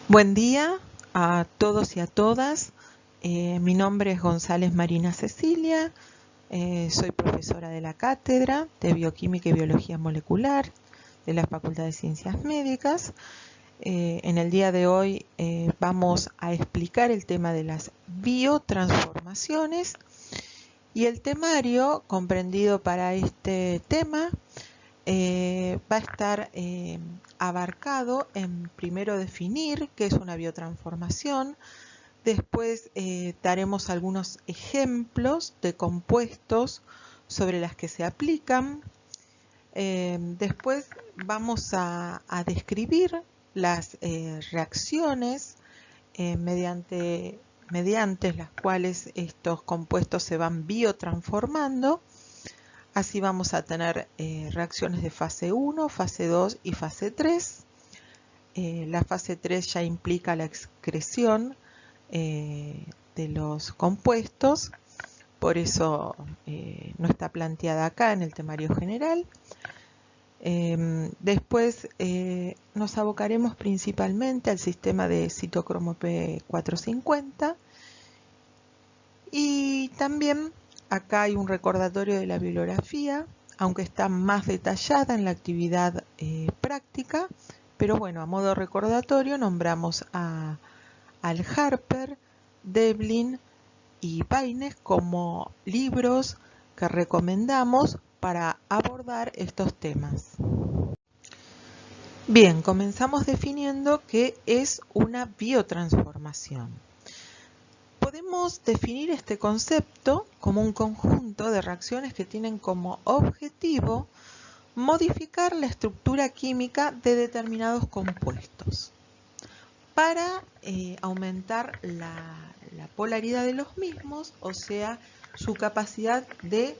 Buen día a todos y a todas. Mi nombre es González Marina Cecilia. Soy profesora de la Cátedra de Bioquímica y Biología Molecular de la Facultad de Ciencias Médicas. En el día de hoy vamos a explicar el tema de las biotransformaciones y el temario comprendido para este tema va a estar abarcado en primero definir qué es una biotransformación, después daremos algunos ejemplos de compuestos sobre las que se aplican, después vamos a describir las reacciones mediante las cuales estos compuestos se van biotransformando. Así vamos a tener reacciones de fase 1, fase 2 y fase 3. La fase 3 ya implica la excreción de los compuestos, por eso no está planteada acá en el temario general. Después nos abocaremos principalmente al sistema de citocromo P450 y también acá hay un recordatorio de la bibliografía, aunque está más detallada en la actividad práctica, pero bueno, a modo recordatorio nombramos a Al Harper, Devlin y Baines como libros que recomendamos para abordar estos temas. Bien, comenzamos definiendo qué es una biotransformación. Podemos definir este concepto como un conjunto de reacciones que tienen como objetivo modificar la estructura química de determinados compuestos para aumentar la polaridad de los mismos, o sea, su capacidad de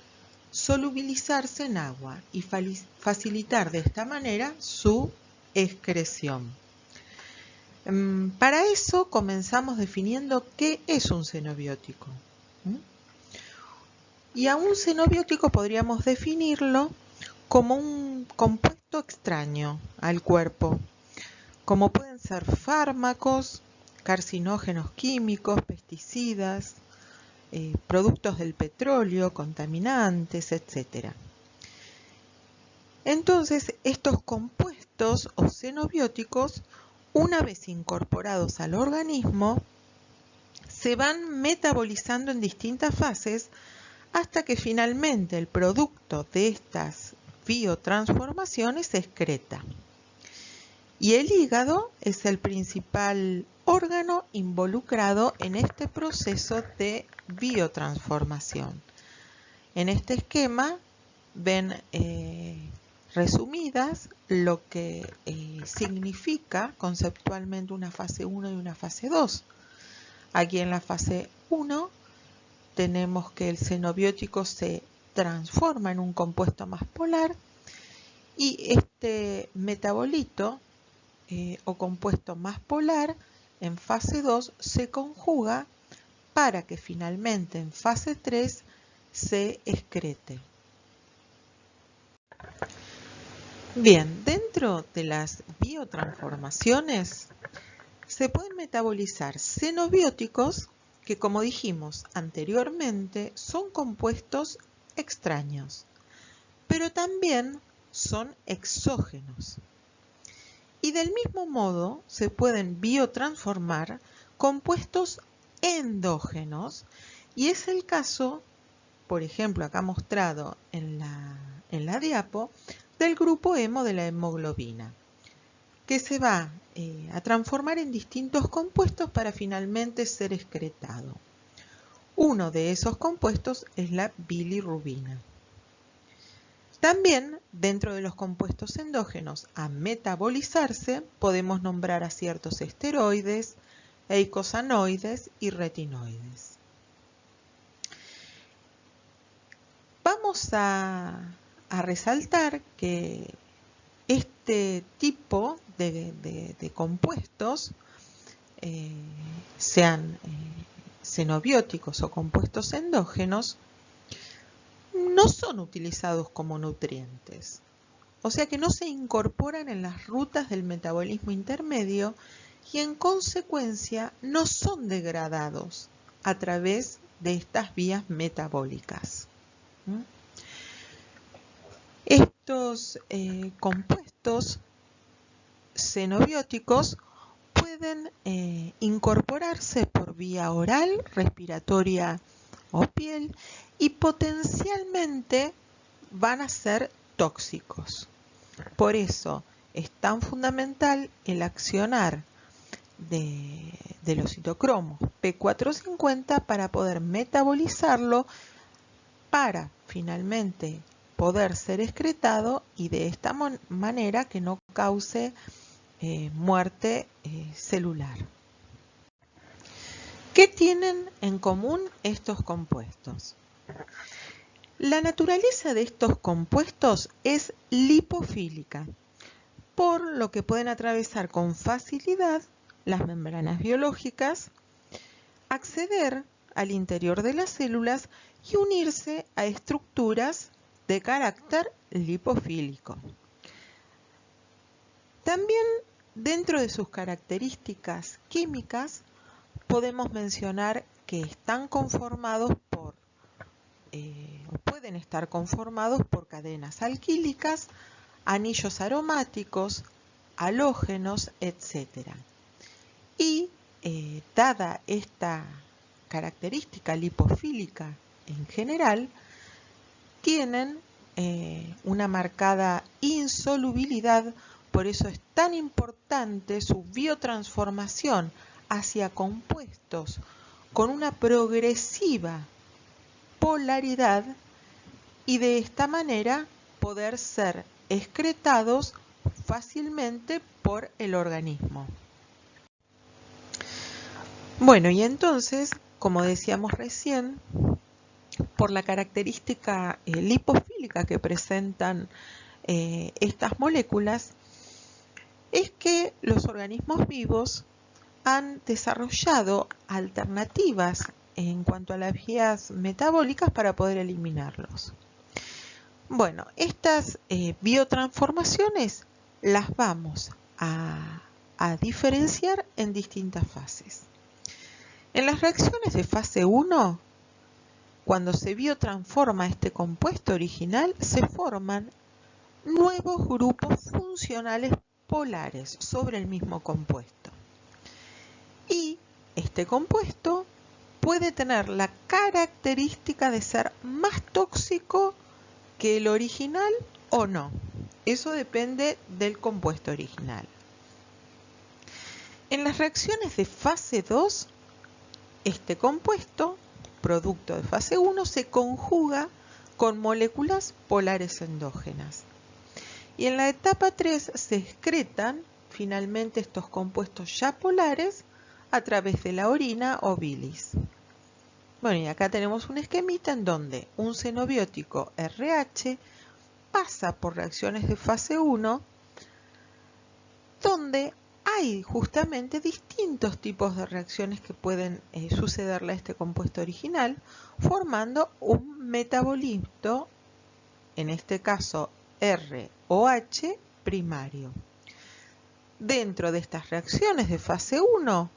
solubilizarse en agua y facilitar de esta manera su excreción. Para eso comenzamos definiendo qué es un xenobiótico. Y a un xenobiótico podríamos definirlo como un compuesto extraño al cuerpo, como pueden ser fármacos, carcinógenos químicos, pesticidas, productos del petróleo, contaminantes, etc. Entonces, estos compuestos o xenobióticos, una vez incorporados al organismo, se van metabolizando en distintas fases hasta que finalmente el producto de estas biotransformaciones se excreta. Y el hígado es el principal órgano involucrado en este proceso de biotransformación. En este esquema ven resumidas lo que significa conceptualmente una fase 1 y una fase 2. Aquí en la fase 1 tenemos que el xenobiótico se transforma en un compuesto más polar y este metabolito o compuesto más polar en fase 2 se conjuga para que finalmente en fase 3 se excrete. Bien, dentro de las biotransformaciones se pueden metabolizar xenobióticos que, como dijimos anteriormente, son compuestos extraños, pero también son exógenos. Y del mismo modo se pueden biotransformar compuestos endógenos, y es el caso, por ejemplo, acá mostrado en la diapo, del grupo hemo de la hemoglobina, que se va a transformar en distintos compuestos para finalmente ser excretado. Uno de esos compuestos es la bilirrubina. También, dentro de los compuestos endógenos a metabolizarse, podemos nombrar a ciertos esteroides, eicosanoides y retinoides. Vamos a resaltar que este tipo de compuestos, sean xenobióticos o compuestos endógenos, no son utilizados como nutrientes, o sea que no se incorporan en las rutas del metabolismo intermedio y en consecuencia no son degradados a través de estas vías metabólicas. Estos compuestos xenobióticos pueden incorporarse por vía oral, respiratoria o piel y potencialmente van a ser tóxicos. Por eso es tan fundamental el accionar de los citocromos P450 para poder metabolizarlo para finalmente poder ser excretado y de esta manera que no cause muerte celular. ¿Qué tienen en común estos compuestos? La naturaleza de estos compuestos es lipofílica, por lo que pueden atravesar con facilidad las membranas biológicas, acceder al interior de las células y unirse a estructuras de carácter lipofílico. También dentro de sus características químicas podemos mencionar que están conformados por pueden estar conformados por cadenas alquílicas, anillos aromáticos, halógenos, etc. Y dada esta característica lipofílica en general, tienen una marcada insolubilidad, por eso es tan importante su biotransformación hacia compuestos con una progresiva polaridad y de esta manera poder ser excretados fácilmente por el organismo. Bueno, y entonces, como decíamos recién, por la característica lipofílica que presentan estas moléculas, es que los organismos vivos han desarrollado alternativas en cuanto a las vías metabólicas para poder eliminarlos. Bueno, estas biotransformaciones las vamos a diferenciar en distintas fases. En las reacciones de fase 1, cuando se biotransforma este compuesto original, se forman nuevos grupos funcionales polares sobre el mismo compuesto. Y este compuesto puede tener la característica de ser más tóxico que el original o no. Eso depende del compuesto original. En las reacciones de fase 2, este compuesto, producto de fase 1, se conjuga con moléculas polares endógenas. Y en la etapa 3 se excretan finalmente estos compuestos ya polares a través de la orina o bilis. Bueno, y acá tenemos un esquemita en donde un xenobiótico RH pasa por reacciones de fase 1, donde hay justamente distintos tipos de reacciones que pueden sucederle a este compuesto original, formando un metabolito, en este caso ROH primario. Dentro de estas reacciones de fase 1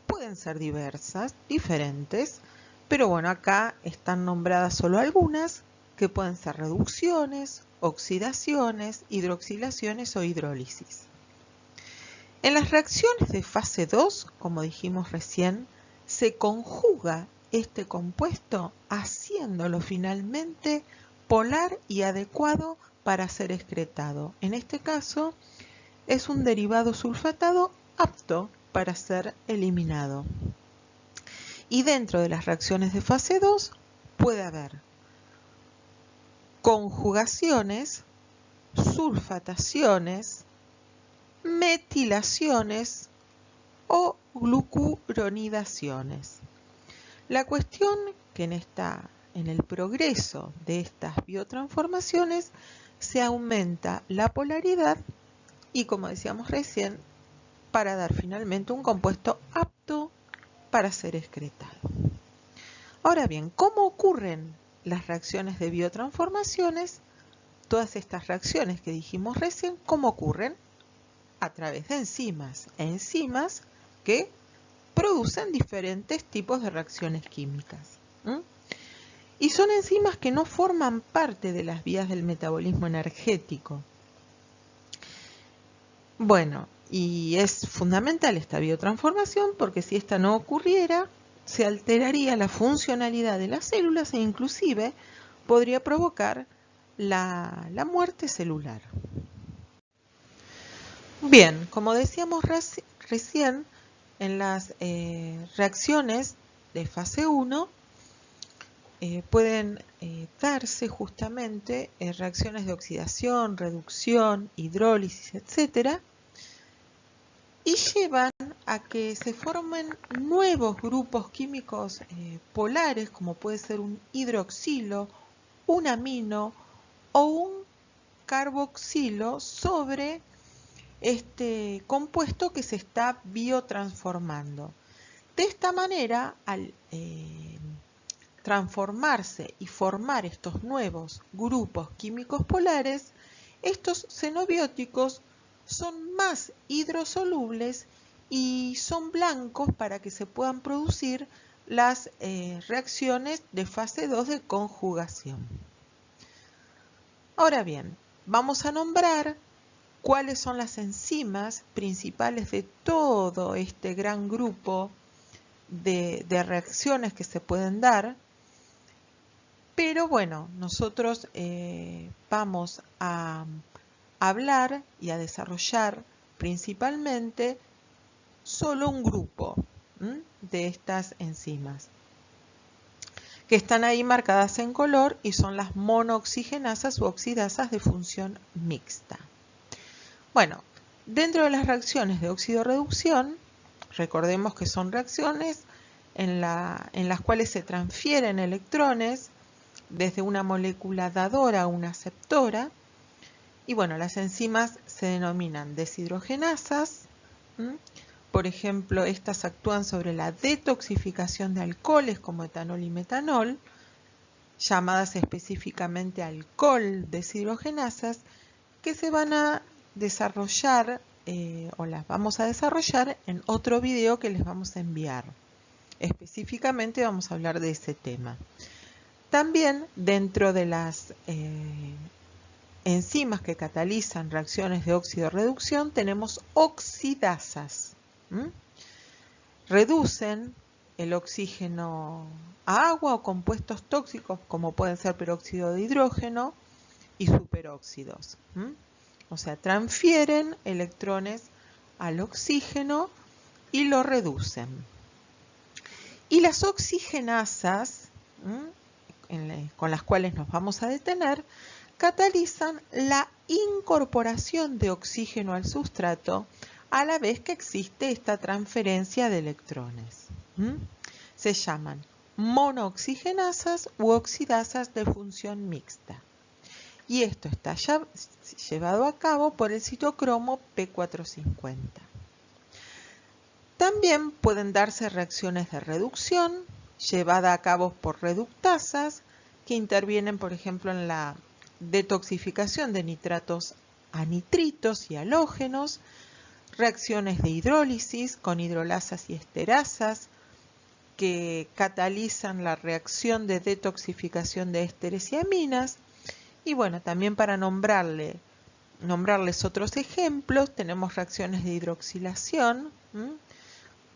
pueden ser diversas, diferentes, pero bueno, acá están nombradas solo algunas, que pueden ser reducciones, oxidaciones, hidroxilaciones o hidrólisis. En las reacciones de fase 2, como dijimos recién, se conjuga este compuesto haciéndolo finalmente polar y adecuado para ser excretado. En este caso, es un derivado sulfatado apto para ser eliminado. Y dentro de las reacciones de fase 2 puede haber conjugaciones, sulfataciones, metilaciones o glucuronidaciones. La cuestión que en el progreso de estas biotransformaciones se aumenta la polaridad y, como decíamos recién, para dar finalmente un compuesto apto para ser excretado. Ahora bien, ¿cómo ocurren las reacciones de biotransformaciones? Todas estas reacciones que dijimos recién, ¿cómo ocurren? a través de enzimas que producen diferentes tipos de reacciones químicas. Y son enzimas que no forman parte de las vías del metabolismo energético. Bueno, y es fundamental esta biotransformación porque si esta no ocurriera, se alteraría la funcionalidad de las células e inclusive podría provocar la muerte celular. Bien, como decíamos recién, en las reacciones de fase 1 pueden darse justamente reacciones de oxidación, reducción, hidrólisis, etc. Y llevan a que se formen nuevos grupos químicos polares, como puede ser un hidroxilo, un amino o un carboxilo sobre este compuesto que se está biotransformando. De esta manera, al transformarse y formar estos nuevos grupos químicos polares, estos xenobióticos son más hidrosolubles y son blancos para que se puedan producir las reacciones de fase 2 de conjugación. Ahora bien, vamos a nombrar cuáles son las enzimas principales de todo este gran grupo de reacciones que se pueden dar. Pero bueno, nosotros vamos a hablar y a desarrollar principalmente solo un grupo de estas enzimas que están ahí marcadas en color y son las monooxigenasas u oxidasas de función mixta. Bueno, dentro de las reacciones de oxidorreducción, recordemos que son reacciones en las cuales se transfieren electrones desde una molécula dadora a una aceptora. Y bueno, las enzimas se denominan deshidrogenasas. Por ejemplo, estas actúan sobre la detoxificación de alcoholes como etanol y metanol, llamadas específicamente alcohol deshidrogenasas, que se van a desarrollar o las vamos a desarrollar en otro video que les vamos a enviar. Específicamente vamos a hablar de ese tema. También dentro de las enzimas que catalizan reacciones de óxido-reducción tenemos oxidasas. Reducen el oxígeno a agua o compuestos tóxicos como pueden ser peróxido de hidrógeno y superóxidos. O sea, transfieren electrones al oxígeno y lo reducen. Y las oxigenasas, con las cuales nos vamos a detener, catalizan la incorporación de oxígeno al sustrato a la vez que existe esta transferencia de electrones. Se llaman monooxigenasas u oxidasas de función mixta. Y esto está llevado a cabo por el citocromo P450. También pueden darse reacciones de reducción llevada a cabo por reductasas que intervienen, por ejemplo, en la detoxificación de nitratos a nitritos y halógenos, reacciones de hidrólisis con hidrolasas y esterasas que catalizan la reacción de detoxificación de ésteres y aminas. Y bueno, también para nombrarles otros ejemplos, tenemos reacciones de hidroxilación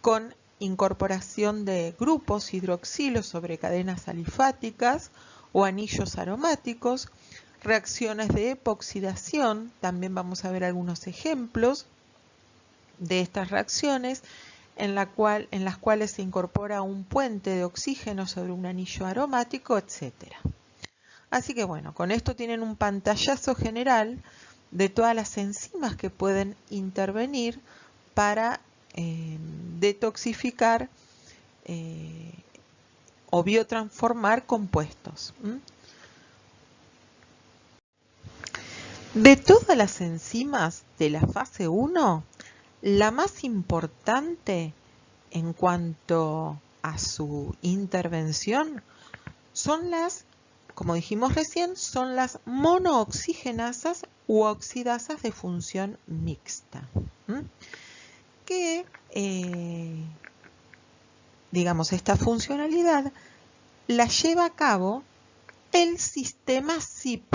con incorporación de grupos hidroxilos sobre cadenas alifáticas o anillos aromáticos, reacciones de epoxidación, también vamos a ver algunos ejemplos de estas reacciones en las cuales se incorpora un puente de oxígeno sobre un anillo aromático, etc. Así que bueno, con esto tienen un pantallazo general de todas las enzimas que pueden intervenir para detoxificar o biotransformar compuestos. De todas las enzimas de la fase 1, la más importante en cuanto a su intervención son las, como dijimos recién, son las monooxigenasas u oxidasas de función mixta. Que, digamos, esta funcionalidad la lleva a cabo el sistema ZIP,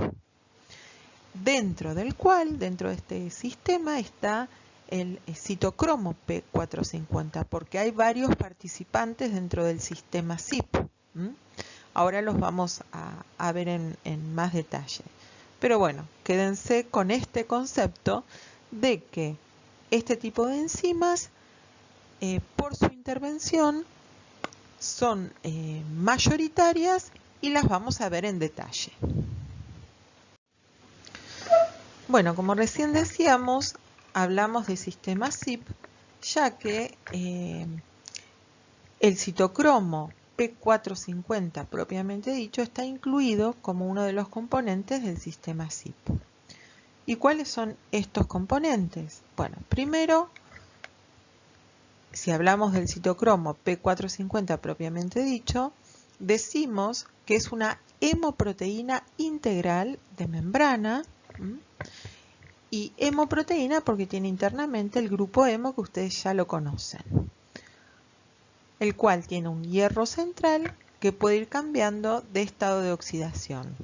dentro del cual, dentro de este sistema, está el citocromo P450, porque hay varios participantes dentro del sistema ZIP. Ahora los vamos a ver en más detalle. Pero bueno, quédense con este concepto de que este tipo de enzimas, por su intervención, son mayoritarias y las vamos a ver en detalle. Bueno, como recién decíamos, hablamos de sistema ZIP, ya que el citocromo P450 propiamente dicho está incluido como uno de los componentes del sistema ZIP. ¿Y cuáles son estos componentes? Bueno, primero, si hablamos del citocromo P450 propiamente dicho, decimos que es una hemoproteína integral de membrana, y hemoproteína porque tiene internamente el grupo hemo que ustedes ya lo conocen, el cual tiene un hierro central que puede ir cambiando de estado de oxidación.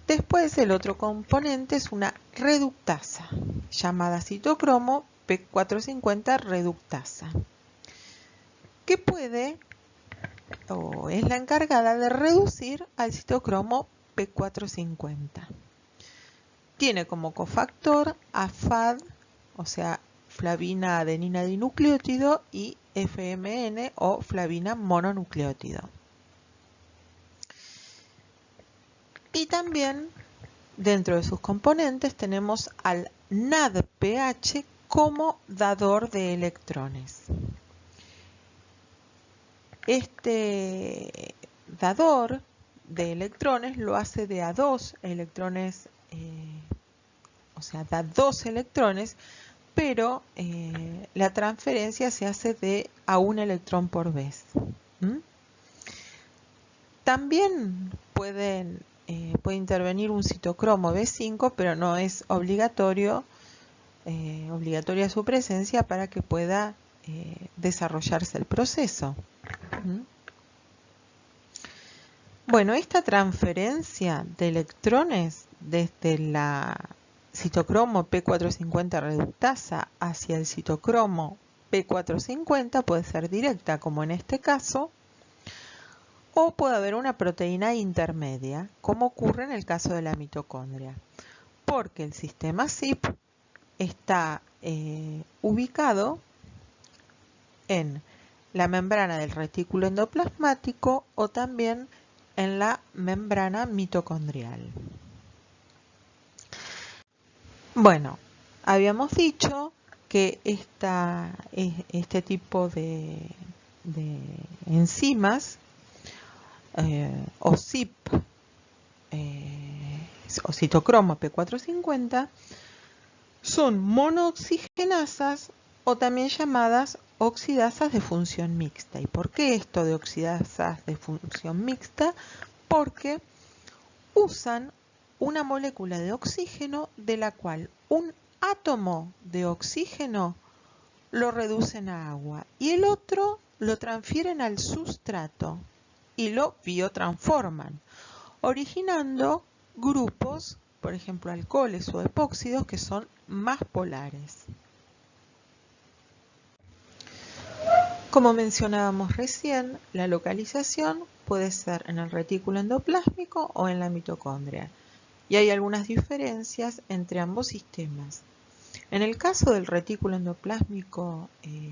Después el otro componente es una reductasa, llamada citocromo P450 reductasa, que puede o es la encargada de reducir al citocromo P450. Tiene como cofactor a FAD, o sea, flavina adenina dinucleótido, y FMN o flavina mononucleótido. Y también dentro de sus componentes tenemos al NADPH como dador de electrones. Este dador de electrones lo hace de a 2 electrones, o sea, da 2 electrones, pero la transferencia se hace de a 1 electrón por vez. También puede intervenir un citocromo B5, pero no es obligatoria su presencia para que pueda desarrollarse el proceso. Bueno, esta transferencia de electrones desde la citocromo P450 reductasa hacia el citocromo P450 puede ser directa, como en este caso, o puede haber una proteína intermedia, como ocurre en el caso de la mitocondria, porque el sistema ZIP está ubicado en la membrana del retículo endoplasmático o también en la membrana mitocondrial. Bueno, habíamos dicho que este tipo de enzimas o ZIP o citocromo P450 son monooxigenasas o también llamadas oxidasas de función mixta. ¿Y por qué esto de oxidasas de función mixta? Porque usan una molécula de oxígeno de la cual un átomo de oxígeno lo reducen a agua y el otro lo transfieren al sustrato y lo biotransforman, originando grupos, por ejemplo alcoholes o epóxidos, que son más polares. Como mencionábamos recién, la localización puede ser en el retículo endoplásmico o en la mitocondria, y hay algunas diferencias entre ambos sistemas. En el caso del retículo endoplásmico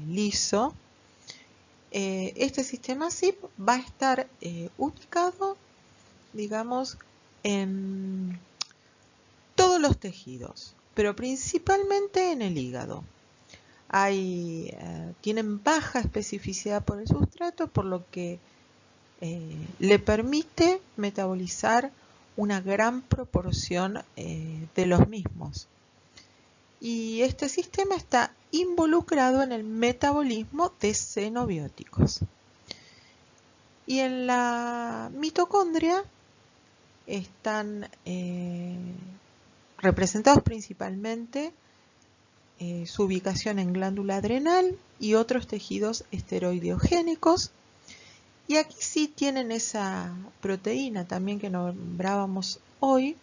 liso, este sistema ZIP va a estar ubicado, digamos, en todos los tejidos, pero principalmente en el hígado. Tienen baja especificidad por el sustrato, por lo que le permite metabolizar una gran proporción de los mismos. Y este sistema está involucrado en el metabolismo de xenobióticos. Y en la mitocondria están representados principalmente su ubicación en glándula adrenal y otros tejidos esteroideogénicos. Y aquí sí tienen esa proteína también que nombrábamos hoy,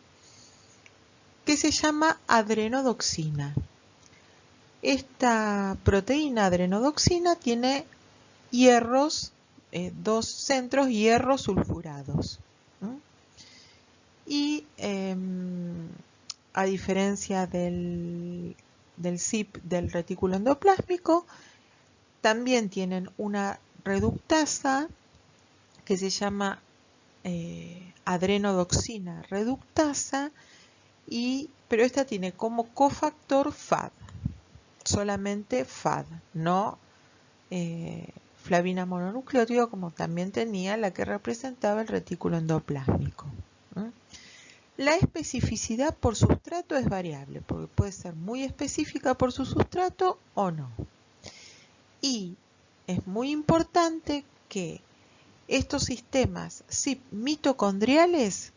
que se llama adrenodoxina. Esta proteína adrenodoxina tiene hierros, dos centros hierros sulfurados. Y a diferencia del CIP del retículo endoplásmico, también tienen una reductasa que se llama adrenodoxina reductasa, pero esta tiene como cofactor FAD, solamente FAD, no flavina mononucleótido como también tenía la que representaba el retículo endoplásmico. La especificidad por sustrato es variable, porque puede ser muy específica por su sustrato o no. Y es muy importante que estos sistemas CIP mitocondriales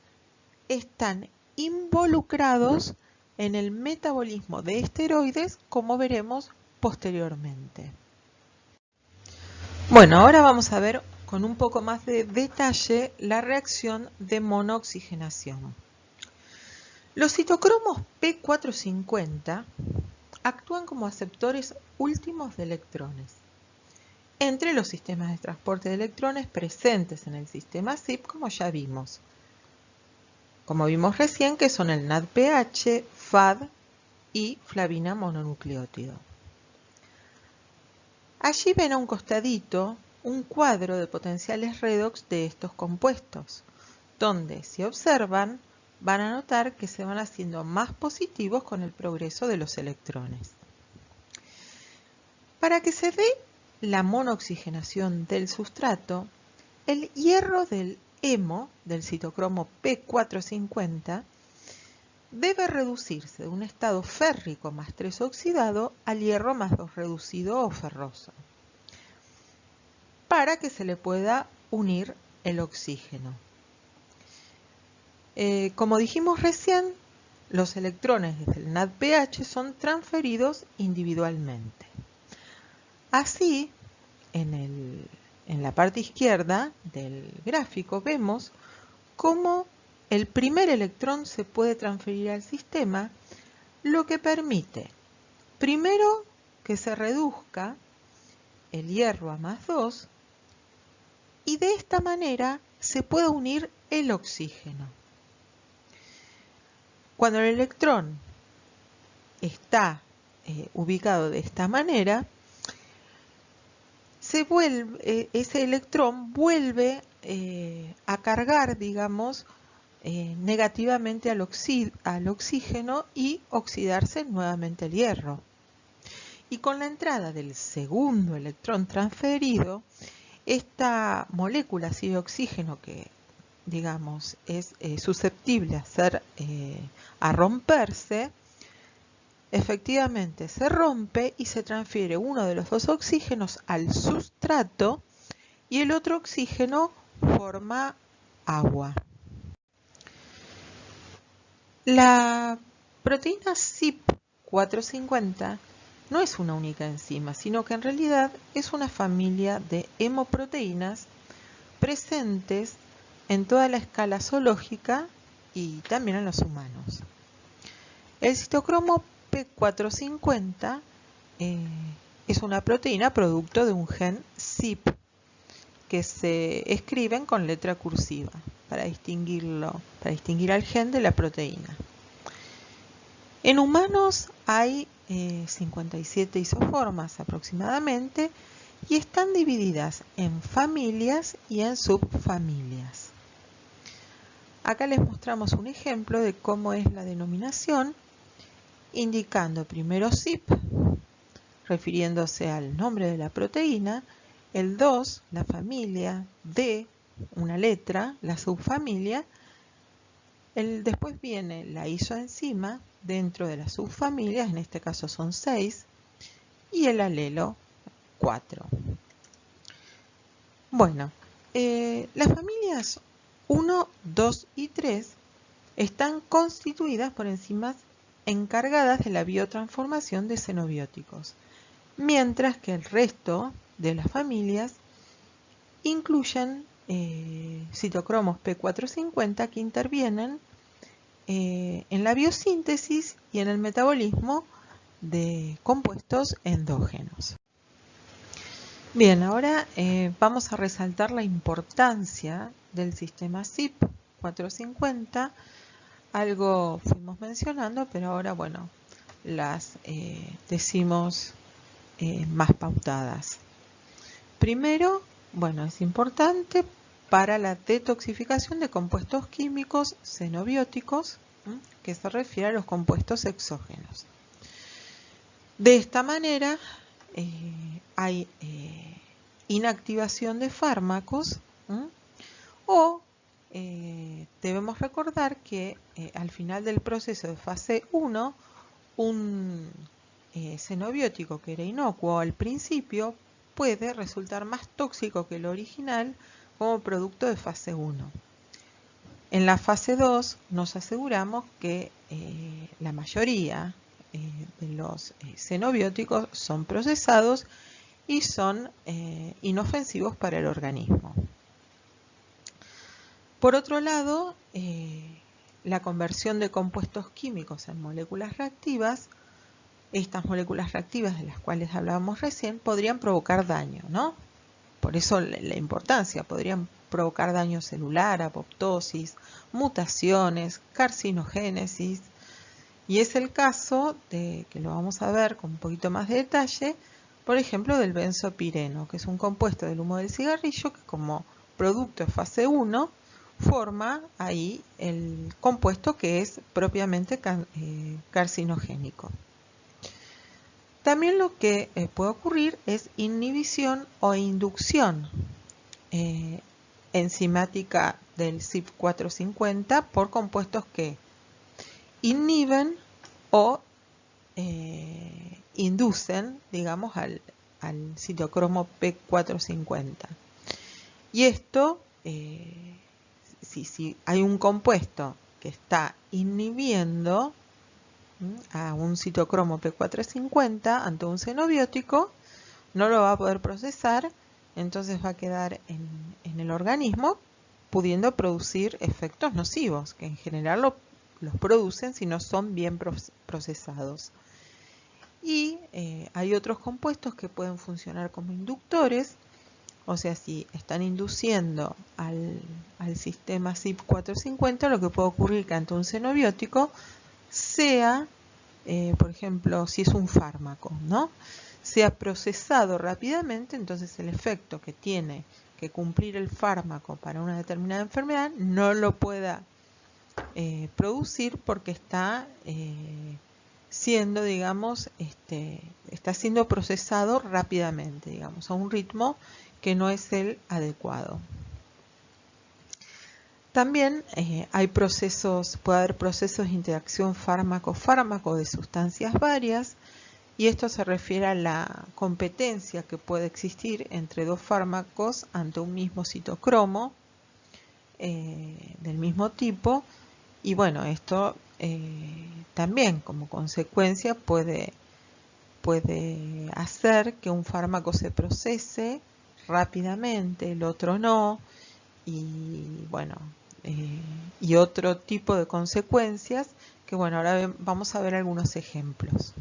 están involucrados en el metabolismo de esteroides, como veremos posteriormente. Bueno, ahora vamos a ver con un poco más de detalle la reacción de monooxigenación. Los citocromos P450 actúan como aceptores últimos de electrones entre los sistemas de transporte de electrones presentes en el sistema CIP, como ya vimos. Como vimos recién, que son el NADPH, FAD y flavina mononucleótido. Allí ven a un costadito un cuadro de potenciales redox de estos compuestos, donde si observan van a notar que se van haciendo más positivos con el progreso de los electrones. Para que se dé la monooxigenación del sustrato, el hierro del hemo, del citocromo P450, debe reducirse de un estado férrico más 3 oxidado al hierro más 2 reducido o ferroso, para que se le pueda unir el oxígeno. Como dijimos recién, los electrones desde el NADPH son transferidos individualmente. Así, en la parte izquierda del gráfico vemos cómo el primer electrón se puede transferir al sistema, lo que permite, primero, que se reduzca el hierro a más 2 y de esta manera se puede unir el oxígeno. Cuando el electrón está ubicado de esta manera, ese electrón vuelve a cargar, digamos, negativamente al oxígeno y oxidarse nuevamente el hierro. Y con la entrada del segundo electrón transferido, esta molécula así de oxígeno que, digamos, es susceptible a romperse, efectivamente se rompe y se transfiere uno de los dos oxígenos al sustrato y el otro oxígeno forma agua. La proteína CYP450 no es una única enzima, sino que en realidad es una familia de hemoproteínas presentes en toda la escala zoológica y también en los humanos. El citocromo P450 es una proteína producto de un gen CYP que se escriben con letra cursiva para distinguir al gen de la proteína. En humanos hay 57 isoformas aproximadamente y están divididas en familias y en subfamilias. Acá les mostramos un ejemplo de cómo es la denominación, indicando primero CYP, refiriéndose al nombre de la proteína, el 2, la familia, D, una letra, la subfamilia, después viene la isoenzima dentro de las subfamilias, en este caso son 6, y el alelo 4. Bueno, las familias 1, 2 y 3 están constituidas por enzimas encargadas de la biotransformación de xenobióticos, mientras que el resto de las familias incluyen citocromos P450 que intervienen en la biosíntesis y en el metabolismo de compuestos endógenos. Bien, ahora vamos a resaltar la importancia del sistema CYP450. Algo fuimos mencionando, pero ahora, bueno, las decimos más pautadas. Primero, bueno, es importante para la detoxificación de compuestos químicos xenobióticos, que se refiere a los compuestos exógenos. De esta manera, hay inactivación de fármacos, o debemos recordar que al final del proceso de fase 1, un xenobiótico que era inocuo al principio puede resultar más tóxico que el original como producto de fase 1. En la fase 2 nos aseguramos que la mayoría de los xenobióticos son procesados y son inofensivos para el organismo. Por otro lado, la conversión de compuestos químicos en moléculas reactivas, estas moléculas reactivas de las cuales hablábamos recién, podrían provocar daño, ¿no? Por eso la importancia, podrían provocar daño celular, apoptosis, mutaciones, carcinogénesis, y es el caso de, que lo vamos a ver con un poquito más de detalle, por ejemplo, del benzopireno, que es un compuesto del humo del cigarrillo que como producto de fase 1 forma ahí el compuesto que es propiamente carcinogénico. También lo que puede ocurrir es inhibición o inducción enzimática del CYP450 por compuestos que inhiben o inducen, digamos, al citocromo P450. Y esto, si hay un compuesto que está inhibiendo a un citocromo P450 ante un xenobiótico, no lo va a poder procesar, entonces va a quedar en el organismo pudiendo producir efectos nocivos, que en general los producen si no son bien procesados. Y hay otros compuestos que pueden funcionar como inductores, o sea, si están induciendo al sistema CYP450, lo que puede ocurrir que ante un xenobiótico sea, por ejemplo, si es un fármaco, ¿no?, sea procesado rápidamente, entonces el efecto que tiene que cumplir el fármaco para una determinada enfermedad no lo pueda producir porque está siendo, digamos, está siendo procesado rápidamente, digamos, a un ritmo que no es el adecuado. También hay procesos, puede haber procesos de interacción fármaco-fármaco de sustancias varias, y esto se refiere a la competencia que puede existir entre dos fármacos ante un mismo citocromo del mismo tipo, y bueno, esto también como consecuencia puede hacer que un fármaco se procese rápidamente, el otro no, y bueno, y otro tipo de consecuencias que bueno, ahora vamos a ver algunos ejemplos.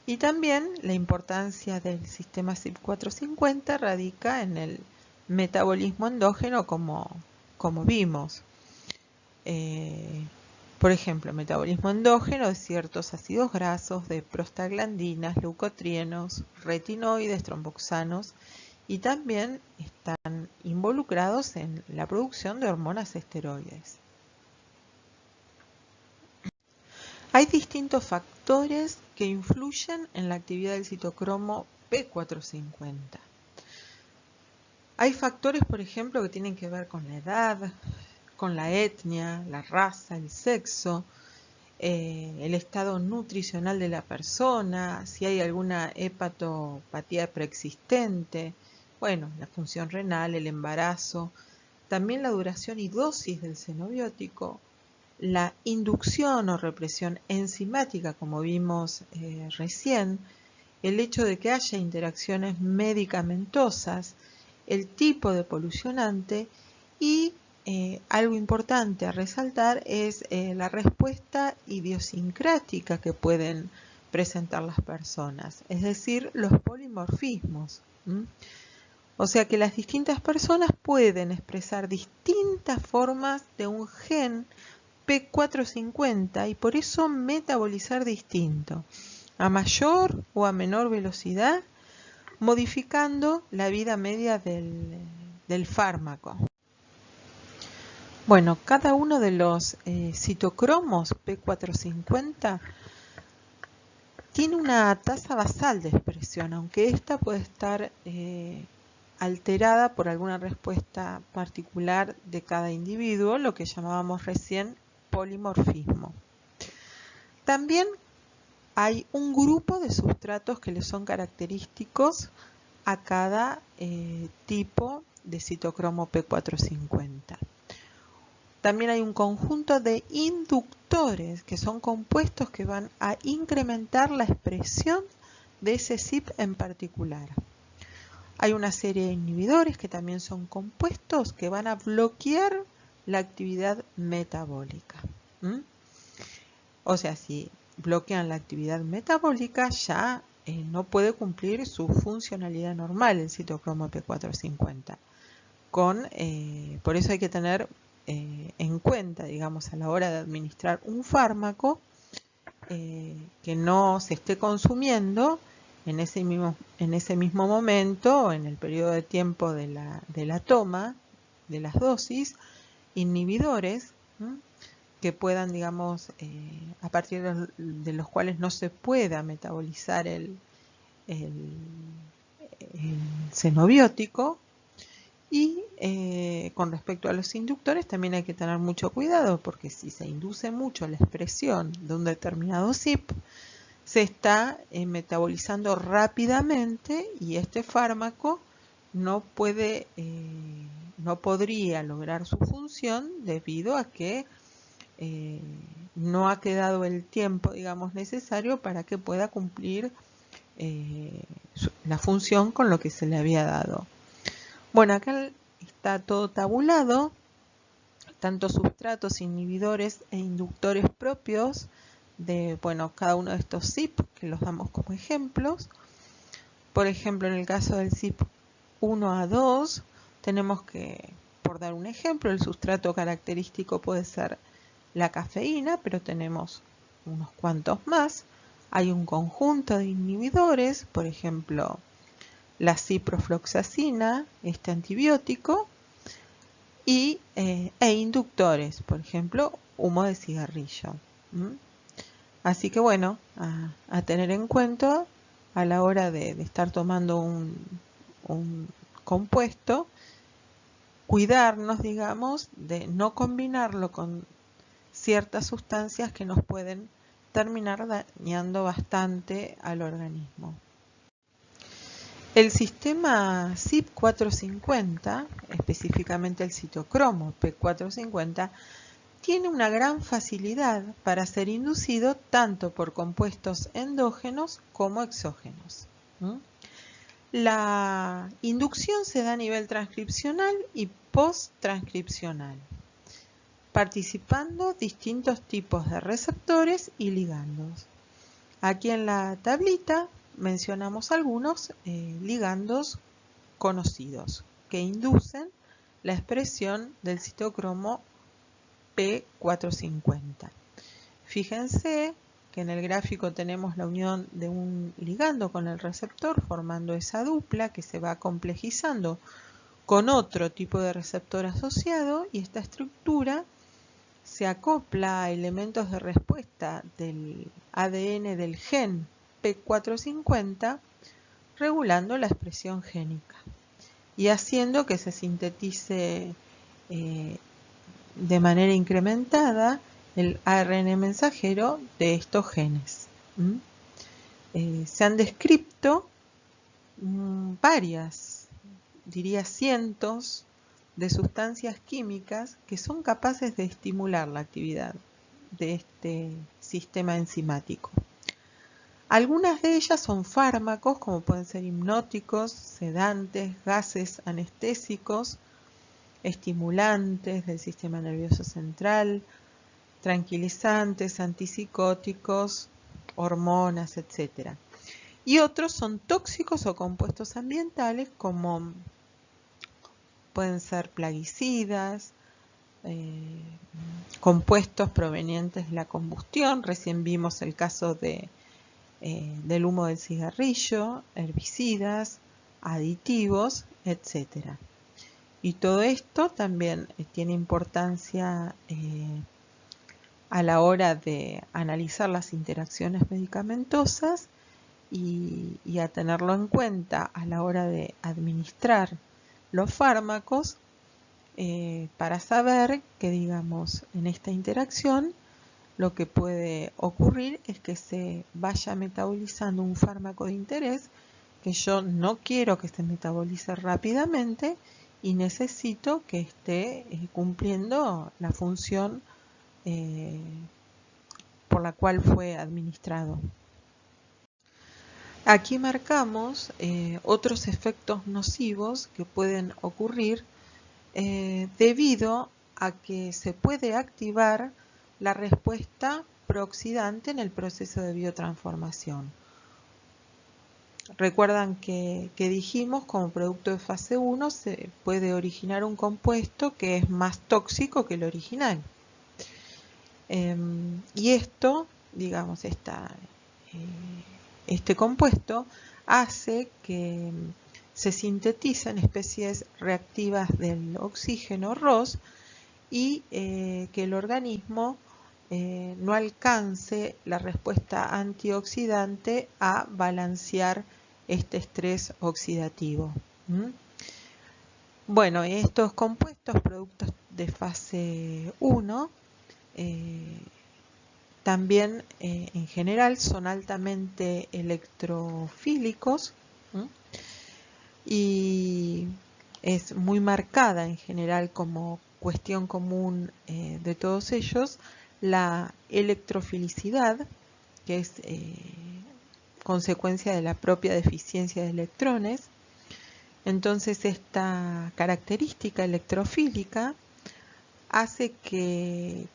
Y también la importancia del sistema CYP450 radica en el metabolismo endógeno como vimos. Por ejemplo, metabolismo endógeno de ciertos ácidos grasos, de prostaglandinas, leucotrienos, retinoides, tromboxanos, y también están involucrados en la producción de hormonas esteroides. Hay distintos factores que influyen en la actividad del citocromo P450. Hay factores, por ejemplo, que tienen que ver con la edad, con la etnia, la raza, el sexo, el estado nutricional de la persona, si hay alguna hepatopatía preexistente, bueno, la función renal, el embarazo, también la duración y dosis del xenobiótico, la inducción o represión enzimática, como vimos recién, el hecho de que haya interacciones medicamentosas, el tipo de polucionante y algo importante a resaltar es la respuesta idiosincrática que pueden presentar las personas, es decir, los polimorfismos. O sea que las distintas personas pueden expresar distintas formas de un gen P450 y por eso metabolizar distinto, a mayor o a menor velocidad, modificando la vida media del fármaco. Bueno, cada uno de los citocromos P450 tiene una tasa basal de expresión, aunque esta puede estar alterada por alguna respuesta particular de cada individuo, lo que llamábamos recién polimorfismo. También hay un grupo de sustratos que le son característicos a cada tipo de citocromo P450. También hay un conjunto de inductores, que son compuestos que van a incrementar la expresión de ese CYP en particular. Hay una serie de inhibidores que también son compuestos que van a bloquear la actividad metabólica. O sea, si bloquean la actividad metabólica, ya no puede cumplir su funcionalidad normal el citocromo P450. Por eso hay que tener en cuenta, digamos, a la hora de administrar un fármaco, que no se esté consumiendo en ese mismo momento o en el periodo de tiempo de la toma de las dosis, inhibidores que puedan, digamos, a partir de los cuales no se pueda metabolizar el xenobiótico. Y con respecto a los inductores también hay que tener mucho cuidado, porque si se induce mucho la expresión de un determinado CYP, se está metabolizando rápidamente y este fármaco no podría lograr su función debido a que no ha quedado el tiempo, digamos, necesario para que pueda cumplir la función con lo que se le había dado. Bueno, acá está todo tabulado, tanto sustratos, inhibidores e inductores propios de, bueno, cada uno de estos CYP, que los damos como ejemplos. Por ejemplo, en el caso del CYP 1A2, tenemos que, por dar un ejemplo, el sustrato característico puede ser la cafeína, pero tenemos unos cuantos más. Hay un conjunto de inhibidores, por ejemplo, la ciprofloxacina, este antibiótico, e inductores, por ejemplo, humo de cigarrillo. Así que bueno, a tener en cuenta a la hora de estar tomando un compuesto, cuidarnos, digamos, de no combinarlo con ciertas sustancias que nos pueden terminar dañando bastante al organismo. El sistema CYP450, específicamente el citocromo P450, tiene una gran facilidad para ser inducido tanto por compuestos endógenos como exógenos. La inducción se da a nivel transcripcional y post-transcripcional, participando distintos tipos de receptores y ligandos. Aquí en la tablita mencionamos algunos ligandos conocidos que inducen la expresión del citocromo P450. Fíjense que en el gráfico tenemos la unión de un ligando con el receptor formando esa dupla que se va complejizando con otro tipo de receptor asociado, y esta estructura se acopla a elementos de respuesta del ADN del gen P450, regulando la expresión génica y haciendo que se sintetice de manera incrementada el ARN mensajero de estos genes. Se han descrito varias, diría cientos de sustancias químicas que son capaces de estimular la actividad de este sistema enzimático. Algunas de ellas son fármacos, como pueden ser hipnóticos, sedantes, gases anestésicos, estimulantes del sistema nervioso central, tranquilizantes, antipsicóticos, hormonas, etc. Y otros son tóxicos o compuestos ambientales, como pueden ser plaguicidas, compuestos provenientes de la combustión. Recién vimos el caso del humo del cigarrillo, herbicidas, aditivos, etc. Y todo esto también tiene importancia a la hora de analizar las interacciones medicamentosas y a tenerlo en cuenta a la hora de administrar los fármacos para saber que, digamos, en esta interacción lo que puede ocurrir es que se vaya metabolizando un fármaco de interés que yo no quiero que se metabolice rápidamente y necesito que esté cumpliendo la función por la cual fue administrado. Aquí marcamos otros efectos nocivos que pueden ocurrir debido a que se puede activar la respuesta prooxidante en el proceso de biotransformación. Recuerdan que dijimos como producto de fase 1 se puede originar un compuesto que es más tóxico que el original. Y esto, digamos, este compuesto hace que se sinteticen especies reactivas del oxígeno ROS y que el organismo no alcance la respuesta antioxidante a balancear este estrés oxidativo. Bueno, estos compuestos, productos de fase 1, también en general son altamente electrofílicos y es muy marcada en general como cuestión común de todos ellos la electrofilicidad, que es consecuencia de la propia deficiencia de electrones. Entonces esta característica electrofílica hace que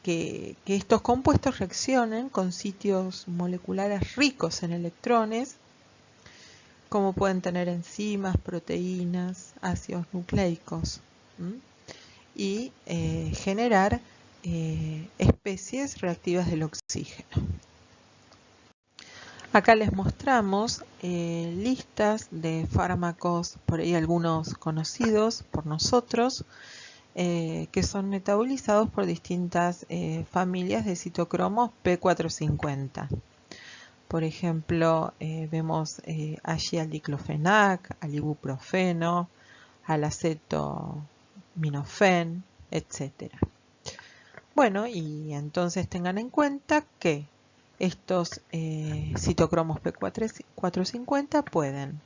estos compuestos reaccionen con sitios moleculares ricos en electrones, como pueden tener enzimas, proteínas, ácidos nucleicos, y generar especies reactivas del oxígeno. Acá les mostramos listas de fármacos, por ahí algunos conocidos por nosotros, que son metabolizados por distintas familias de citocromos P450. Por ejemplo, vemos allí al diclofenac, al ibuprofeno, al acetaminofén, etc. Bueno, y entonces tengan en cuenta que estos citocromos P450 pueden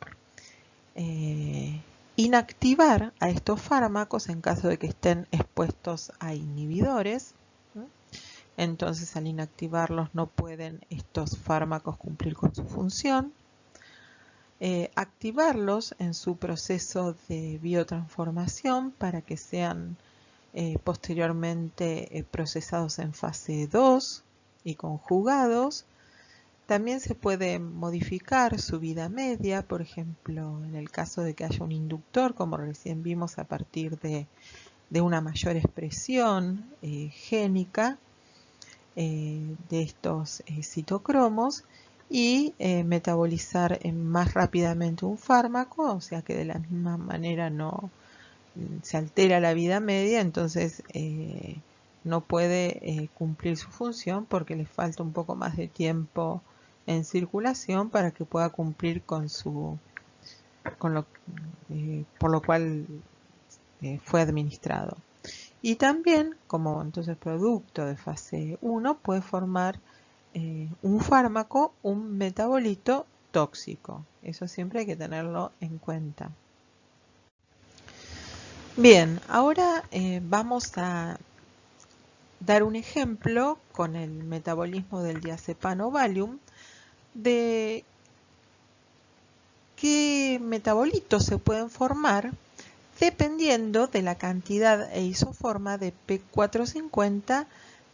inactivar a estos fármacos en caso de que estén expuestos a inhibidores. Entonces, al inactivarlos no pueden estos fármacos cumplir con su función. Activarlos en su proceso de biotransformación para que sean posteriormente procesados en fase 2 y conjugados. También se puede modificar su vida media, por ejemplo, en el caso de que haya un inductor, como recién vimos, a partir de una mayor expresión génica de estos citocromos y metabolizar más rápidamente un fármaco, o sea que de la misma manera no se altera la vida media, entonces no puede cumplir su función porque le falta un poco más de tiempo en circulación para que pueda cumplir con por lo cual fue administrado. Y también, como entonces producto de fase 1, puede formar un fármaco, un metabolito tóxico. Eso siempre hay que tenerlo en cuenta. Bien, ahora vamos a dar un ejemplo con el metabolismo del diazepam Valium de qué metabolitos se pueden formar dependiendo de la cantidad e isoforma de P450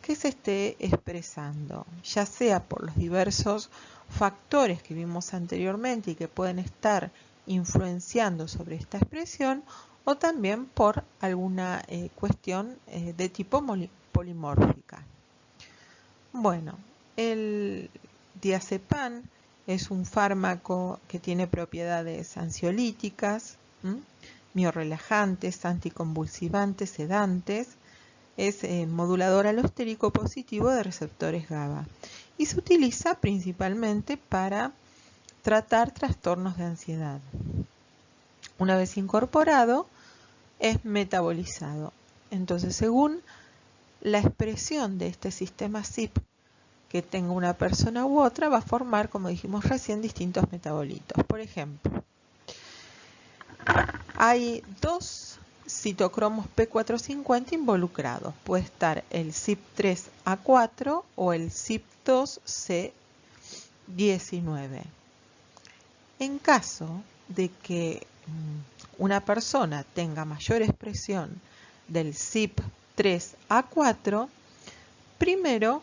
que se esté expresando, ya sea por los diversos factores que vimos anteriormente y que pueden estar influenciando sobre esta expresión, o también por alguna cuestión de tipo polimórfica. Bueno, el diazepam es un fármaco que tiene propiedades ansiolíticas, miorrelajantes, anticonvulsivantes, sedantes. Es modulador alostérico positivo de receptores GABA y se utiliza principalmente para tratar trastornos de ansiedad. Una vez incorporado, es metabolizado. Entonces, según la expresión de este sistema CYP que tenga una persona u otra, va a formar, como dijimos recién, distintos metabolitos. Por ejemplo, hay dos citocromos P450 involucrados. Puede estar el CYP3A4 o el CYP2C19. En caso de que una persona tenga mayor expresión del CYP3A4, primero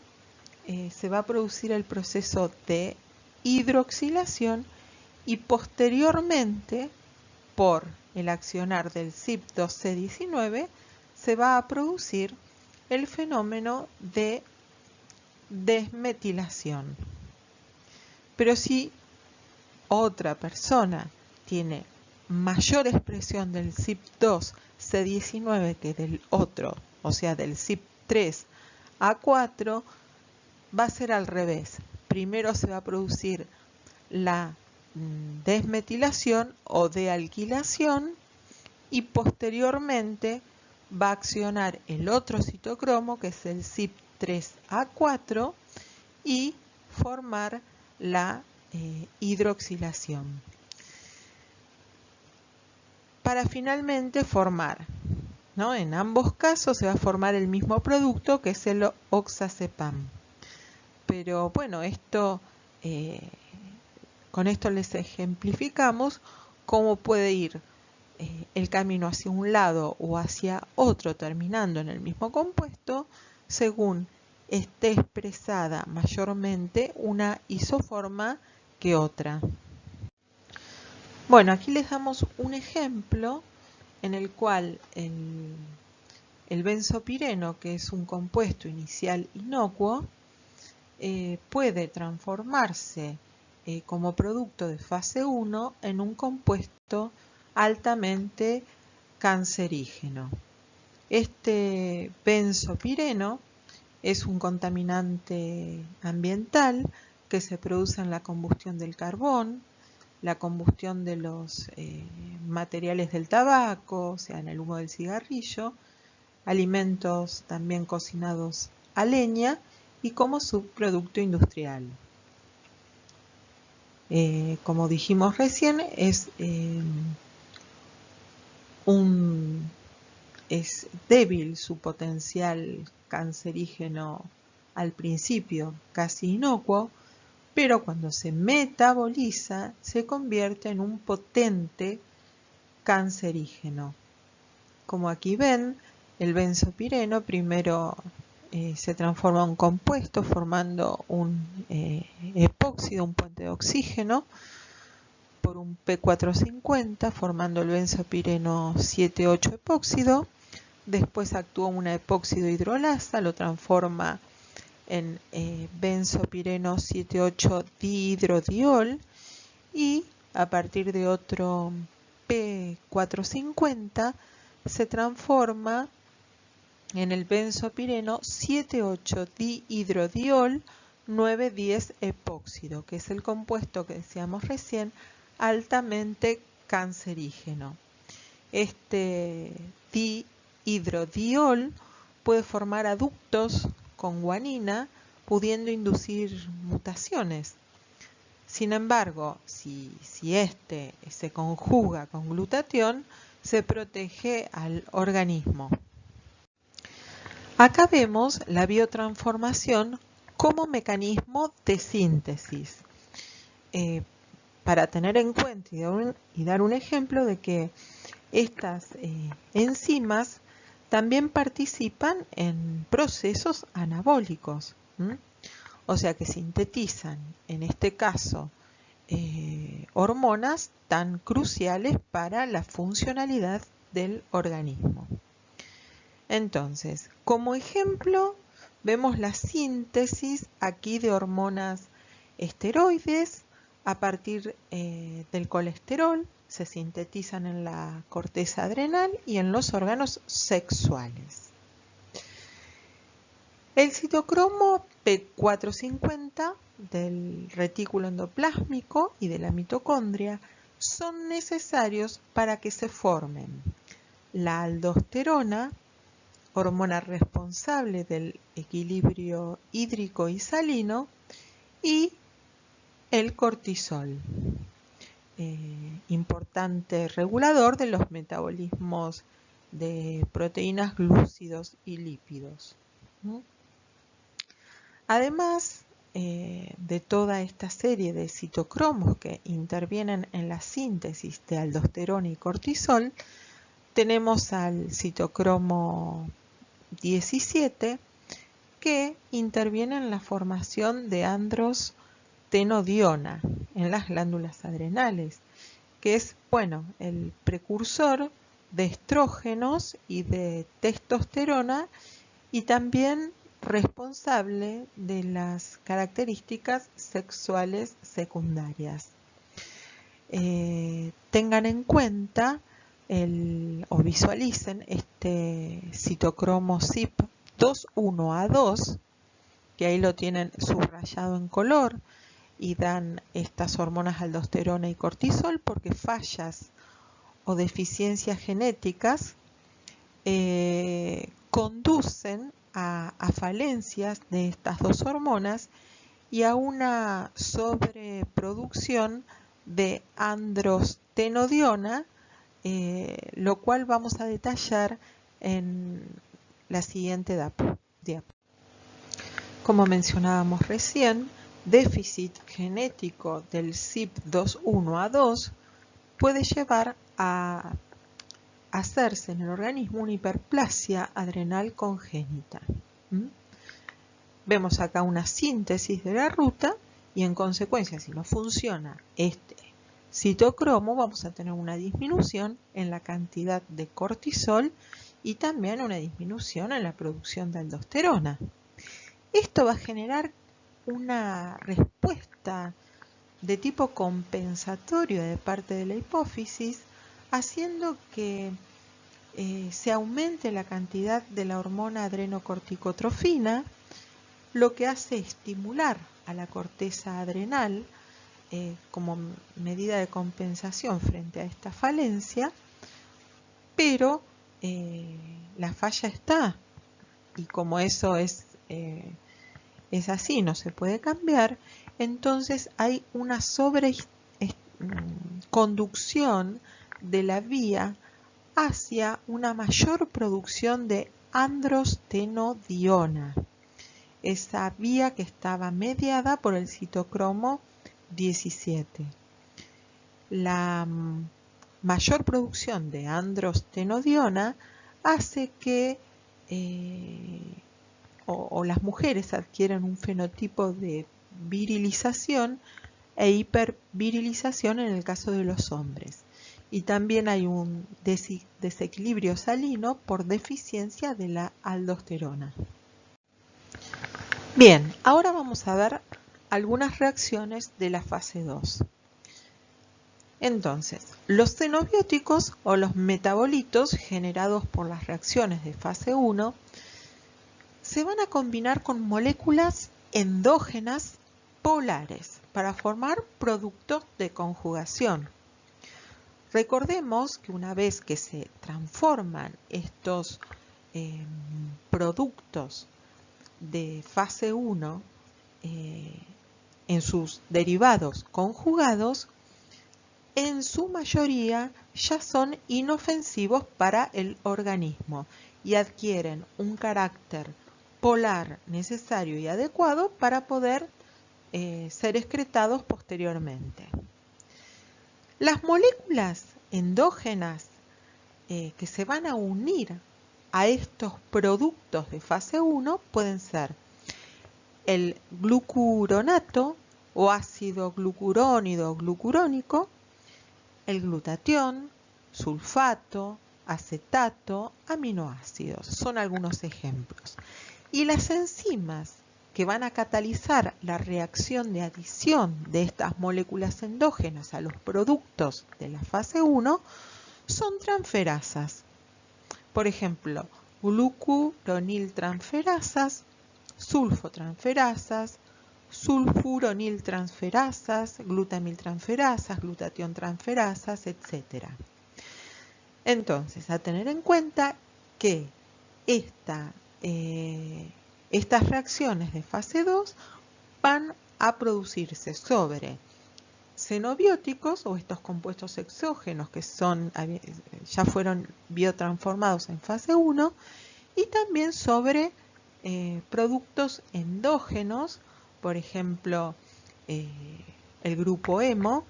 se va a producir el proceso de hidroxilación y posteriormente, por el accionar del CYP2C19, se va a producir el fenómeno de desmetilación. Pero si otra persona tiene mayor expresión del CYP2C19 que del otro, o sea del CYP3A4, va a ser al revés. Primero se va a producir la desmetilación o dealquilación y posteriormente va a accionar el otro citocromo, que es el CYP3A4, y formar la hidroxilación, para finalmente formar, ¿no? En ambos casos se va a formar el mismo producto, que es el oxazepam. Pero bueno, con esto les ejemplificamos cómo puede ir el camino hacia un lado o hacia otro, terminando en el mismo compuesto, según esté expresada mayormente una isoforma que otra. Bueno, aquí les damos un ejemplo en el cual el benzopireno, que es un compuesto inicial inocuo, puede transformarse como producto de fase 1 en un compuesto altamente cancerígeno. Este benzopireno es un contaminante ambiental que se produce en la combustión del carbón, la combustión de los materiales del tabaco, o sea, en el humo del cigarrillo, alimentos también cocinados a leña y como subproducto industrial. Como dijimos recién, es débil su potencial cancerígeno al principio, casi inocuo, pero cuando se metaboliza se convierte en un potente cancerígeno. Como aquí ven, el benzopireno primero se transforma en un compuesto formando un epóxido, un puente de oxígeno, por un P450 formando el benzopireno 7,8 epóxido. Después actúa una epóxido hidrolasa, lo transforma en benzopireno 7,8 dihidrodiol, y a partir de otro P450 se transforma en el benzopireno 7,8 dihidrodiol 9,10 epóxido, que es el compuesto que decíamos recién, altamente cancerígeno. Este dihidrodiol puede formar aductos con guanina, pudiendo inducir mutaciones. Sin embargo, si este se conjuga con glutatión, se protege al organismo. Acá vemos la biotransformación como mecanismo de síntesis. Para tener en cuenta y dar un ejemplo de que estas enzimas también participan en procesos anabólicos. O sea que sintetizan, en este caso, hormonas tan cruciales para la funcionalidad del organismo. Entonces, como ejemplo, vemos la síntesis aquí de hormonas esteroides a partir del colesterol, se sintetizan en la corteza adrenal y en los órganos sexuales. El citocromo P450 del retículo endoplásmico y de la mitocondria son necesarios para que se formen la aldosterona, hormona responsable del equilibrio hídrico y salino, y el cortisol, importante regulador de los metabolismos de proteínas, glúcidos y lípidos. Además de toda esta serie de citocromos que intervienen en la síntesis de aldosterona y cortisol, tenemos al citocromo 17 que interviene en la formación de androstenodiona en las glándulas adrenales, que es, el precursor de estrógenos y de testosterona y también responsable de las características sexuales secundarias. Tengan en cuenta o visualicen este citocromo CYP21A2, que ahí lo tienen subrayado en color, y dan estas hormonas aldosterona y cortisol porque fallas o deficiencias genéticas conducen a falencias de estas dos hormonas y a una sobreproducción de androstenodiona, lo cual vamos a detallar en la siguiente diapo. Como mencionábamos recién, déficit genético del CYP21A2 puede llevar a hacerse en el organismo una hiperplasia adrenal congénita. Vemos acá una síntesis de la ruta y en consecuencia, si no funciona este citocromo, vamos a tener una disminución en la cantidad de cortisol y también una disminución en la producción de aldosterona. Esto va a generar una respuesta de tipo compensatorio de parte de la hipófisis, haciendo que se aumente la cantidad de la hormona adrenocorticotrofina, lo que hace estimular a la corteza adrenal como medida de compensación frente a esta falencia, pero la falla está, y como eso es así, no se puede cambiar, entonces hay una sobreconducción de la vía hacia una mayor producción de androstenodiona, esa vía que estaba mediada por el citocromo 17. La mayor producción de androstenodiona hace que las mujeres adquieren un fenotipo de virilización e hipervirilización en el caso de los hombres. Y también hay un desequilibrio salino por deficiencia de la aldosterona. Bien, ahora vamos a ver algunas reacciones de la fase 2. Entonces, los xenobióticos o los metabolitos generados por las reacciones de fase 1 se van a combinar con moléculas endógenas polares para formar productos de conjugación. Recordemos que una vez que se transforman estos productos de fase 1 en sus derivados conjugados, en su mayoría ya son inofensivos para el organismo y adquieren un carácter polar necesario y adecuado para poder ser excretados posteriormente. Las moléculas endógenas que se van a unir a estos productos de fase 1 pueden ser el glucuronato o ácido glucurónido o glucurónico, el glutatión, sulfato, acetato, aminoácidos. Son algunos ejemplos. Y las enzimas que van a catalizar la reacción de adición de estas moléculas endógenas a los productos de la fase 1 son transferasas. Por ejemplo, glucuroniltransferasas, sulfotransferasas, sulfuroniltransferasas, glutamiltransferasas, glutationtransferasas, etc. Entonces, a tener en cuenta que estas reacciones de fase 2 van a producirse sobre xenobióticos o estos compuestos exógenos que ya fueron biotransformados en fase 1 y también sobre productos endógenos, por ejemplo, el grupo hemo,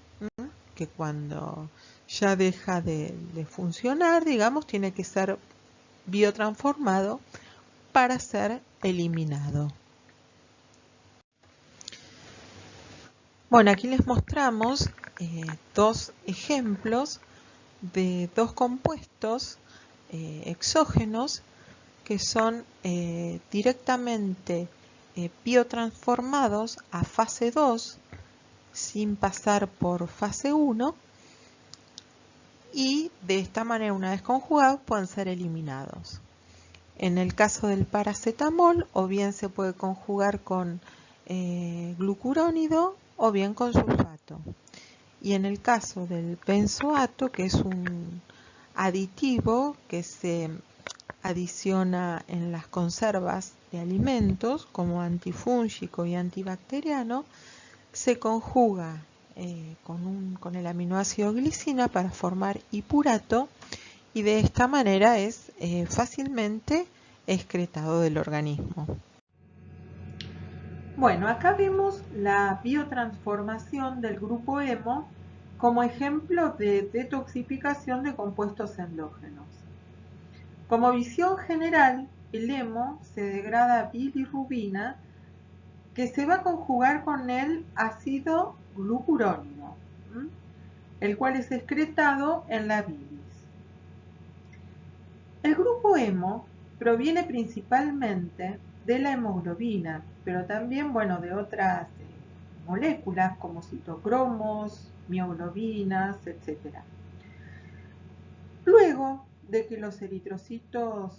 que cuando ya deja de funcionar, digamos, tiene que ser biotransformado para ser eliminado. Bueno, aquí les mostramos dos ejemplos de dos compuestos exógenos que son directamente biotransformados a fase 2 sin pasar por fase 1 y de esta manera, una vez conjugados, pueden ser eliminados. En el caso del paracetamol, o bien se puede conjugar con glucurónido o bien con sulfato. Y en el caso del benzoato, que es un aditivo que se adiciona en las conservas de alimentos como antifúngico y antibacteriano, se conjuga con el aminoácido glicina para formar hipurato y de esta manera es fácilmente excretado del organismo. Bueno, acá vemos la biotransformación del grupo hemo como ejemplo de detoxificación de compuestos endógenos. Como visión general, el hemo se degrada a bilirrubina que se va a conjugar con el ácido glucurónido, el cual es excretado en la bilis. El grupo hemo proviene principalmente de la hemoglobina, pero también, de otras moléculas como citocromos, mioglobinas, etc. Luego de que los eritrocitos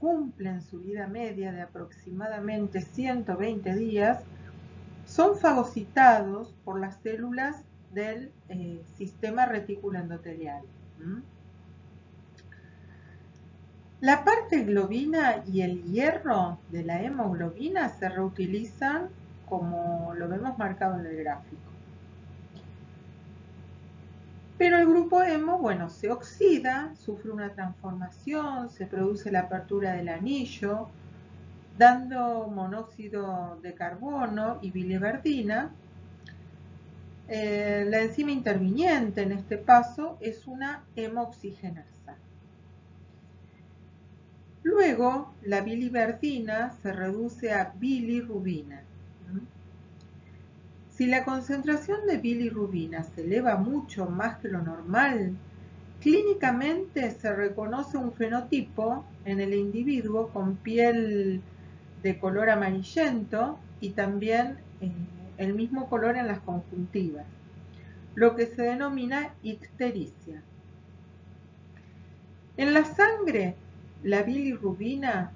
cumplen su vida media de aproximadamente 120 días, son fagocitados por las células del sistema retículo endotelial. La parte globina y el hierro de la hemoglobina se reutilizan como lo vemos marcado en el gráfico. Pero el grupo hemo, se oxida, sufre una transformación, se produce la apertura del anillo, dando monóxido de carbono y biliverdina. La enzima interviniente en este paso es una hemoxigenasa. Luego, la biliverdina se reduce a bilirrubina. Si la concentración de bilirrubina se eleva mucho más que lo normal, clínicamente se reconoce un fenotipo en el individuo con piel de color amarillento y también el mismo color en las conjuntivas, lo que se denomina ictericia. En la sangre, la bilirrubina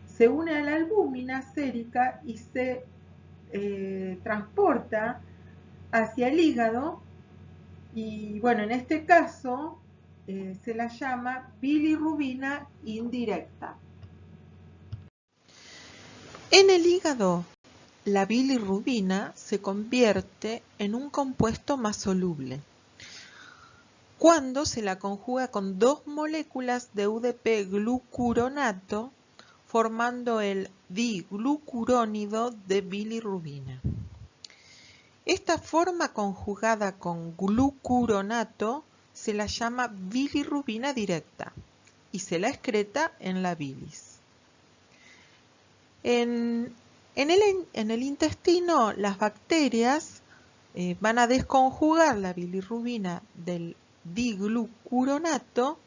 se une a la albúmina sérica y se transporta hacia el hígado y en este caso se la llama bilirrubina indirecta. En el hígado la bilirrubina se convierte en un compuesto más soluble cuando se la conjuga con dos moléculas de UDP-glucuronato formando el diglucurónido de bilirrubina. Esta forma conjugada con glucuronato se la llama bilirrubina directa y se la excreta en la bilis. En el intestino, las bacterias van a desconjugar la bilirrubina del diglucuronato,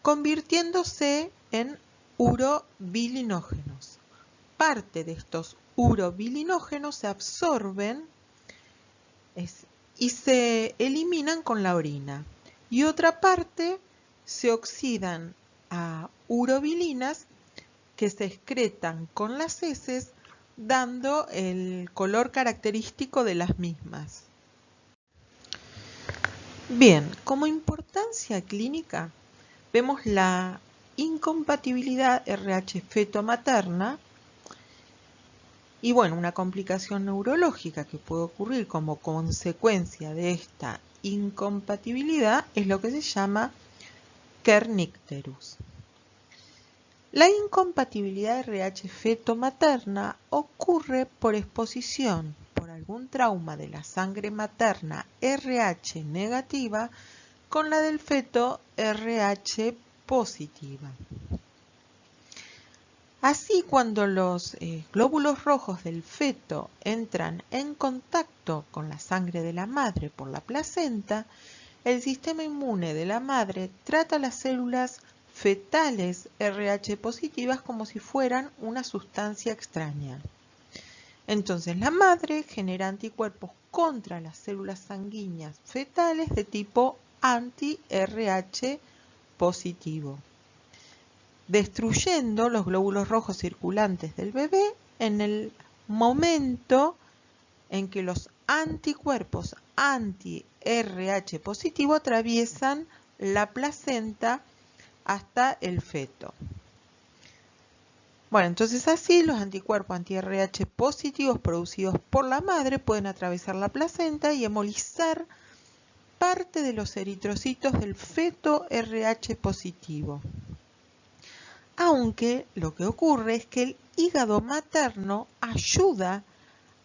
convirtiéndose en urobilinógenos. Parte de estos urobilinógenos se absorben y se eliminan con la orina, y otra parte se oxidan a urobilinas que se excretan con las heces, dando el color característico de las mismas. Bien, como importancia clínica, vemos la incompatibilidad RH feto-materna y bueno, una complicación neurológica que puede ocurrir como consecuencia de esta incompatibilidad es lo que se llama kernicterus. La incompatibilidad RH feto-materna ocurre por exposición por algún trauma de la sangre materna RH negativa con la del feto RH positiva. Así, cuando los glóbulos rojos del feto entran en contacto con la sangre de la madre por la placenta, el sistema inmune de la madre trata las células fetales RH positivas como si fueran una sustancia extraña. Entonces la madre genera anticuerpos contra las células sanguíneas fetales de tipo anti-RH positivo, destruyendo los glóbulos rojos circulantes del bebé en el momento en que los anticuerpos anti-RH positivo atraviesan la placenta hasta el feto. Bueno, entonces así los anticuerpos anti-RH positivos producidos por la madre pueden atravesar la placenta y hemolizar parte de los eritrocitos del feto RH positivo. Aunque lo que ocurre es que el hígado materno ayuda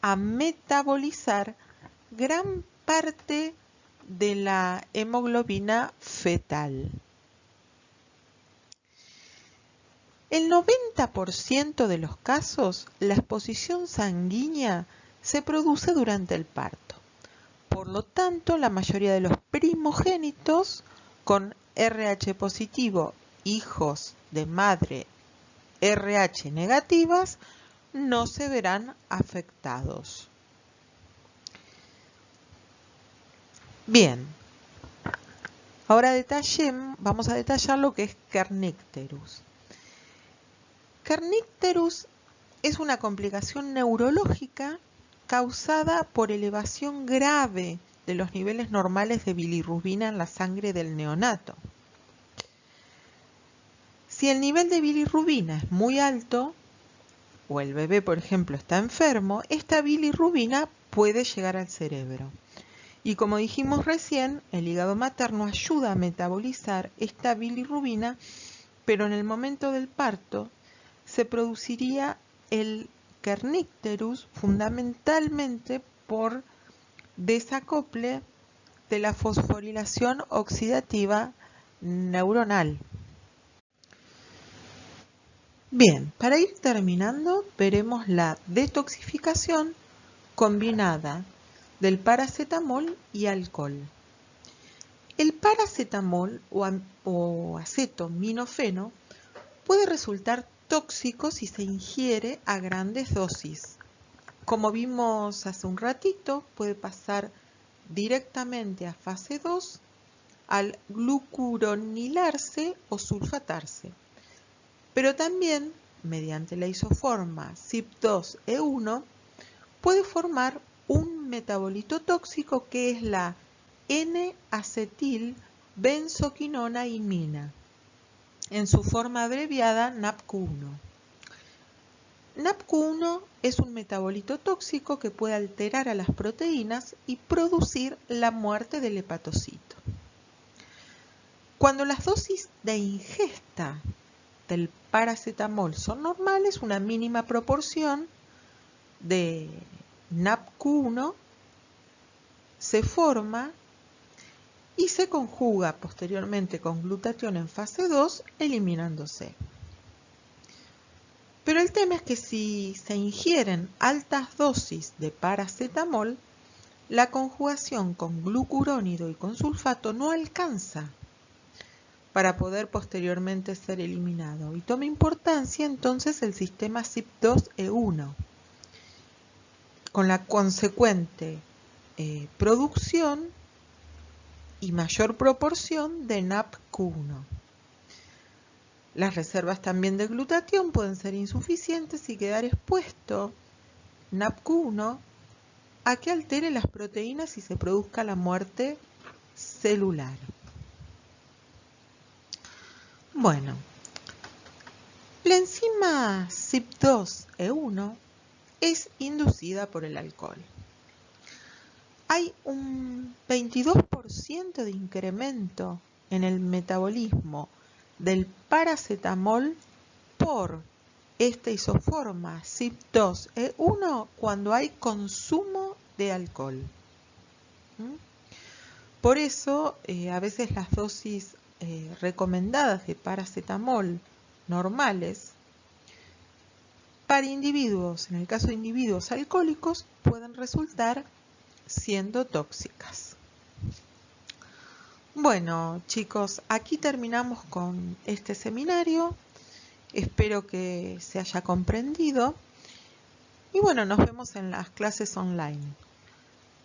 a metabolizar gran parte de la hemoglobina fetal. El 90% de los casos, la exposición sanguínea se produce durante el parto. Por lo tanto, la mayoría de los primogénitos con RH positivo, hijos de madre RH negativas, no se verán afectados. Bien, ahora vamos a detallar lo que es kernicterus. Kernicterus es una complicación neurológica causada por elevación grave de los niveles normales de bilirrubina en la sangre del neonato. Si el nivel de bilirrubina es muy alto, o el bebé, por ejemplo, está enfermo, esta bilirrubina puede llegar al cerebro. Y como dijimos recién, el hígado materno ayuda a metabolizar esta bilirrubina, pero en el momento del parto se produciría el kernicterus fundamentalmente por desacople de la fosforilación oxidativa neuronal. Bien, para ir terminando, veremos la detoxificación combinada del paracetamol y alcohol. El paracetamol o acetaminofeno puede resultar tóxico si se ingiere a grandes dosis. Como vimos hace un ratito, puede pasar directamente a fase 2 al glucuronilarse o sulfatarse. Pero también, mediante la isoforma CYP2E1, puede formar un metabolito tóxico que es la N-acetilbenzoquinona imina, en su forma abreviada NAPQ1. NAPQ1 es un metabolito tóxico que puede alterar a las proteínas y producir la muerte del hepatocito. Cuando las dosis de ingesta del paracetamol son normales, una mínima proporción de NAPQ1 se forma y se conjuga posteriormente con glutatión en fase 2, eliminándose. Pero el tema es que si se ingieren altas dosis de paracetamol, la conjugación con glucurónido y con sulfato no alcanza para poder posteriormente ser eliminado. Y toma importancia entonces el sistema CYP2E1, con la consecuente producción y mayor proporción de NAPQ1. Las reservas también de glutatión pueden ser insuficientes y quedar expuesto NAPQ1 a que altere las proteínas y se produzca la muerte celular. Bueno, la enzima CYP2E1 es inducida por el alcohol. Hay un 22% de incremento en el metabolismo del paracetamol por esta isoforma CYP2E1 cuando hay consumo de alcohol. Por eso, a veces las dosis recomendadas de paracetamol normales para individuos, en el caso de individuos alcohólicos, pueden resultar siendo tóxicas. Bueno, chicos, aquí terminamos con este seminario. Espero que se haya comprendido. Y bueno, nos vemos en las clases online.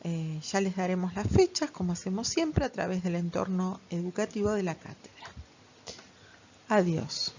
Ya les daremos las fechas, como hacemos siempre, a través del entorno educativo de la cátedra. Adiós.